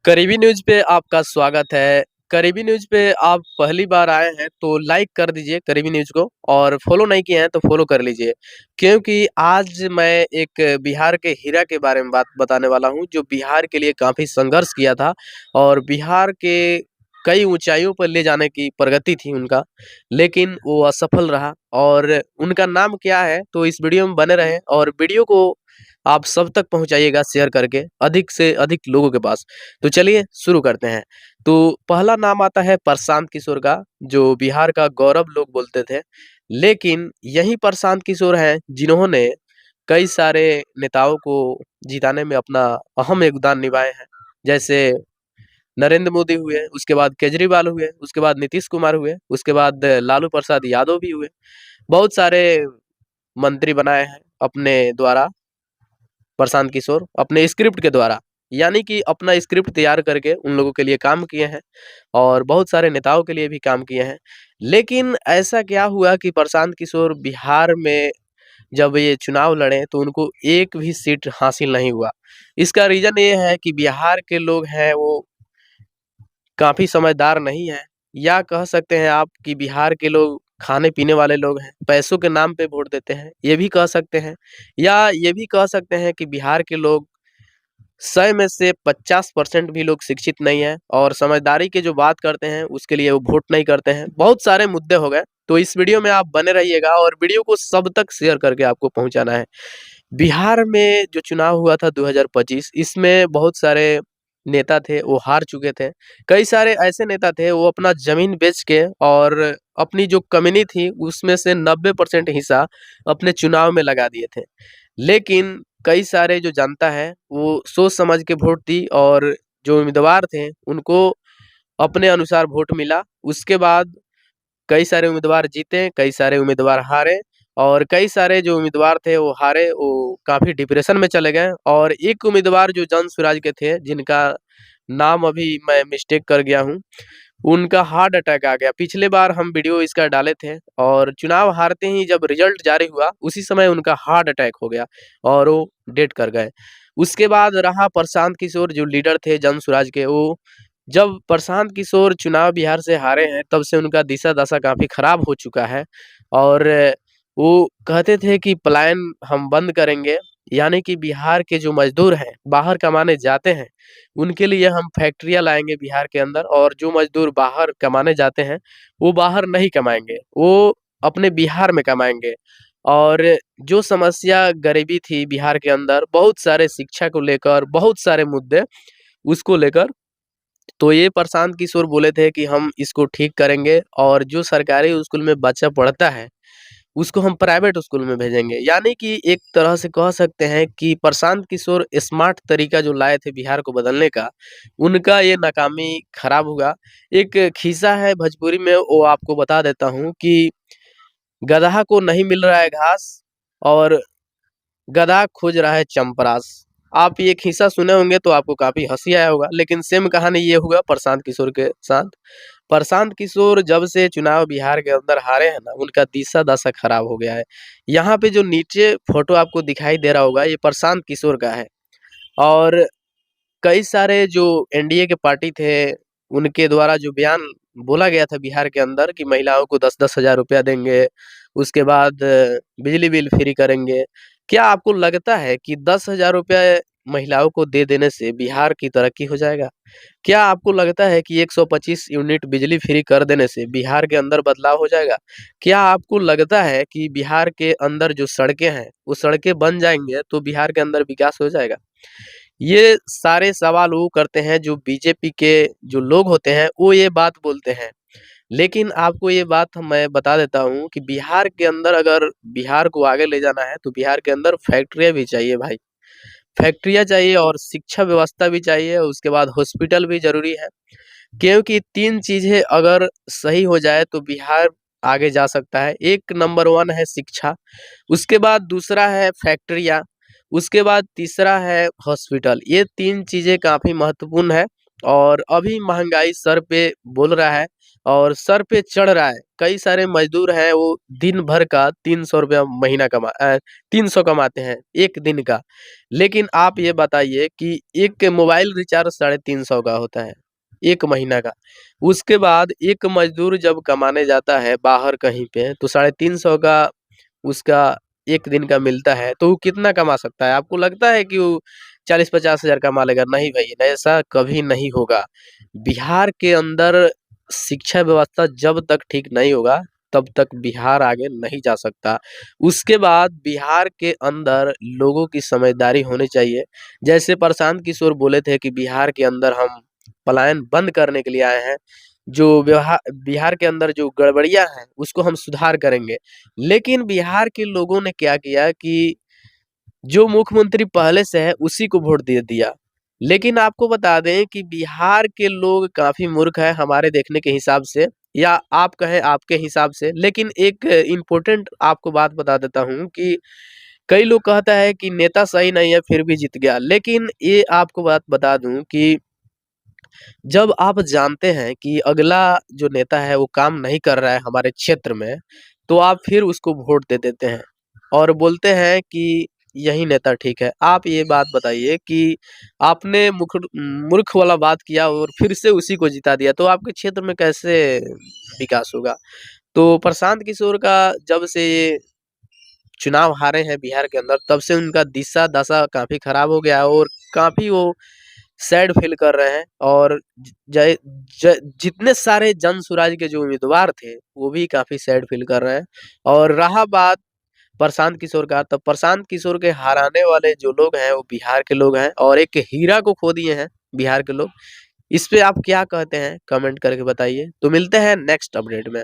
करीबी न्यूज़ पे आपका स्वागत है। करीबी न्यूज़ पे आप पहली बार आए हैं तो लाइक कर दीजिए करीबी न्यूज़ को और फ़ॉलो नहीं किए हैं तो फ़ॉलो कर लीजिए। क्योंकि आज मैं एक बिहार के हीरा के बारे में बात बताने वाला हूँ, जो बिहार के लिए काफ़ी संघर्ष किया था और बिहार के कई ऊँचाइयों पर ले जाने की प्रगति थी उनका, लेकिन वो असफल रहा। और उनका नाम क्या है, तो इस वीडियो में बने रहें और वीडियो को आप सब तक पहुँचाइएगा शेयर करके, अधिक से अधिक लोगों के पास। तो चलिए शुरू करते हैं। तो पहला नाम आता है प्रशांत किशोर का, जो बिहार का गौरव लोग बोलते थे। लेकिन यही प्रशांत किशोर हैं जिन्होंने कई सारे नेताओं को जिताने में अपना अहम योगदान निभाए हैं। जैसे नरेंद्र मोदी हुए, उसके बाद केजरीवाल हुए, उसके बाद नीतीश कुमार हुए, उसके बाद लालू प्रसाद यादव भी हुए। बहुत सारे मंत्री बनाए हैं अपने द्वारा प्रशांत किशोर, अपने स्क्रिप्ट के द्वारा। यानी कि अपना स्क्रिप्ट तैयार करके उन लोगों के लिए काम किए हैं और बहुत सारे नेताओं के लिए भी काम किए हैं। लेकिन ऐसा क्या हुआ कि प्रशांत किशोर बिहार में जब ये चुनाव लड़े तो उनको एक भी सीट हासिल नहीं हुआ। इसका रीज़न ये है कि बिहार के लोग हैं वो काफ़ी समझदार नहीं हैं, या कह सकते हैं आप कि बिहार के लोग खाने-पीने वाले लोग हैं, पैसों के नाम पे वोट देते हैं, ये भी कह सकते हैं। या ये भी कह सकते हैं कि बिहार के लोग 100 में से 50% भी लोग शिक्षित नहीं हैं और समझदारी की जो बात करते हैं उसके लिए वो वोट नहीं करते हैं। बहुत सारे मुद्दे हो गए, तो इस वीडियो में आप बने रहिएगा और वीडियो को सब तक शेयर करके आपको पहुँचाना है। बिहार में जो चुनाव हुआ था 2025, इसमें बहुत सारे नेता थे वो हार चुके थे। कई सारे ऐसे नेता थे वो अपना ज़मीन बेच के और अपनी जो कमीनी थी उसमें से 90% हिस्सा अपने चुनाव में लगा दिए थे। लेकिन कई सारे जो जनता है वो सोच समझ के वोट दी और जो उम्मीदवार थे उनको अपने अनुसार वोट मिला। उसके बाद कई सारे उम्मीदवार जीते, कई सारे उम्मीदवार हारे और कई सारे जो उम्मीदवार थे वो हारे, वो काफ़ी डिप्रेशन में चले गए। और एक उम्मीदवार जो जन स्वराज के थे, जिनका नाम अभी मैं मिस्टेक कर गया हूँ, उनका हार्ट अटैक आ गया। पिछले बार हम वीडियो इसका डाले थे और चुनाव हारते ही जब रिज़ल्ट जारी हुआ, उसी समय उनका हार्ट अटैक हो गया और वो डेथ कर गए। उसके बाद रहा प्रशांत किशोर, जो लीडर थे जन स्वराज के, वो जब प्रशांत किशोर चुनाव बिहार से हारे हैं, तब से उनका दिशा-दशा काफ़ी खराब हो चुका है और वो कहते थे कि पलायन हम बंद करेंगे, यानी कि बिहार के जो मज़दूर हैं, बाहर कमाने जाते हैं, उनके लिए हम फैक्ट्रियाँ लाएँगे बिहार के अंदर और जो मज़दूर बाहर कमाने जाते हैं, वो बाहर नहीं कमाएँगे, वो अपने बिहार में कमाएँगे। और जो समस्या गरीबी थी बिहार के अंदर, बहुत सारे शिक्षा को लेकर, बहुत सारे मुद्दे, उसको लेकर, तो ये प्रशांत किशोर बोले थे कि हम इसको ठीक करेंगे और जो सरकारी स्कूल में बच्चा पढ़ता है, उसको हम प्राइवेट स्कूल में भेजेंगे। यानी कि एक तरह से कह सकते हैं कि प्रशांत किशोर स्मार्ट तरीका जो लाए थे बिहार को बदलने का, उनका ये नाकामी खराब हुआ। एक खिस्सा है भोजपुरी में, वो आपको बता देता हूँ कि गदहा को नहीं मिल रहा है घास और गधा खोज रहा है चंपरास। आप ये खिस्सा सुने होंगे तो आपको काफ़ी हँसी आया होगा, लेकिन सेम कहानी ये हुआ प्रशांत किशोर के साथ। प्रशांत किशोर जब से चुनाव बिहार के अंदर हारे हैं ना, उनका दिशा-दशा खराब हो गया है। यहाँ पे जो नीचे फ़ोटो आपको दिखाई दे रहा होगा, ये प्रशांत किशोर का है और कई सारे जो एनडीए के पार्टी थे, उनके द्वारा जो बयान बोला गया था बिहार के अंदर कि महिलाओं को 10-10 हज़ार रुपया देंगे, उसके बाद बिजली बिल फ्री करेंगे। क्या आपको लगता है कि 10,000 रुपए महिलाओं को दे देने से बिहार की तरक्की हो जाएगा? क्या आपको लगता है कि 125 यूनिट बिजली फ्री कर देने से बिहार के अंदर बदलाव हो जाएगा? क्या आपको लगता है कि बिहार के अंदर जो सड़कें हैं, वो सड़कें बन जाएँगे तो बिहार के अंदर विकास हो जाएगा? ये सारे सवाल वो करते हैं जो बीजेपी के जो लोग होते हैं, वो ये बात बोलते हैं। लेकिन आपको ये बात मैं बता देता हूँ कि बिहार के अंदर अगर बिहार को आगे ले जाना है, तो बिहार के अंदर फैक्ट्रियाँ भी चाहिए भाई। फैक्ट्रियाँ चाहिए और शिक्षा व्यवस्था भी चाहिए, उसके बाद हॉस्पिटल भी ज़रूरी है। क्योंकि 3 चीज़ें अगर सही हो जाए तो बिहार आगे जा सकता है। एक नंबर 1 है शिक्षा, उसके बाद दूसरा है फैक्ट्रियाँ, उसके बाद तीसरा है हॉस्पिटल। ये 3 चीज़ें काफ़ी महत्वपूर्ण है और अभी महँगाई सर पे बोल रहा है और सर पे चढ़ रहा है। कई सारे मज़दूर हैं वो दिन भर का 300 रुपया महीना 300 कमाते हैं 1 दिन का। लेकिन आप ये बताइए कि एक मोबाइल रिचार्ज 350 का होता है, 1 महीना का। उसके बाद एक मज़दूर जब कमाने जाता है बाहर कहीं पे तो 350 का उसका 1 दिन का मिलता है, तो वो कितना कमा सकता है? आपको लगता है कि वो 40-50 हज़ार कमा लेगा? नहीं भई, ऐसा कभी नहीं होगा। बिहार के अंदर शिक्षा व्यवस्था जब तक ठीक नहीं होगा, तब तक बिहार आगे नहीं जा सकता। उसके बाद बिहार के अंदर लोगों की समझदारी होनी चाहिए। जैसे प्रशांत किशोर बोले थे कि बिहार के अंदर हम पलायन बंद करने के लिए आए हैं। जो बिहार के अंदर जो गड़बड़ियाँ हैं, उसको हम सुधार करेंगे। लेकिन बिहार के लोगों ने क्या किया कि जो मुख्यमंत्री पहले से है उसी को वोट दे दिया। लेकिन आपको बता दें कि बिहार के लोग काफ़ी मूर्ख हैं हमारे देखने के हिसाब से या आप कहें आपके हिसाब से। लेकिन एक इम्पोर्टेंट आपको बात बता देता हूँ कि कई लोग कहता है कि नेता सही नहीं है फिर भी जीत गया। लेकिन ये आपको बात बता दूँ कि जब आप जानते हैं कि अगला जो नेता है वो काम नहीं कर रहा है हमारे क्षेत्र में, तो आप फिर उसको वोट दे देते हैं और बोलते हैं कि यही नेता ठीक है। आप ये बात बताइए कि आपने मूर्ख वाला बात किया और फिर से उसी को जिता दिया, तो आपके क्षेत्र में कैसे विकास होगा? तो प्रशांत किशोर का जब से ये चुनाव हारे हैं बिहार के अंदर, तब से उनका दिशा-दशा काफ़ी खराब हो गया है और काफ़ी वो सैड फ़ील कर रहे हैं और ज जय ज जितने सारे जन सुराज के जो उम्मीदवार थे, वो भी काफ़ी सैड फ़ील कर रहे हैं। और रहा बात प्रशांत किशोर का, तो प्रशांत किशोर के हराने वाले जो लोग हैं, वो बिहार के लोग हैं और एक हीरा को खो दिए हैं बिहार के लोग। इस पे आप क्या कहते हैं? कमेंट करके बताइए। तो मिलते हैं नेक्स्ट अपडेट में।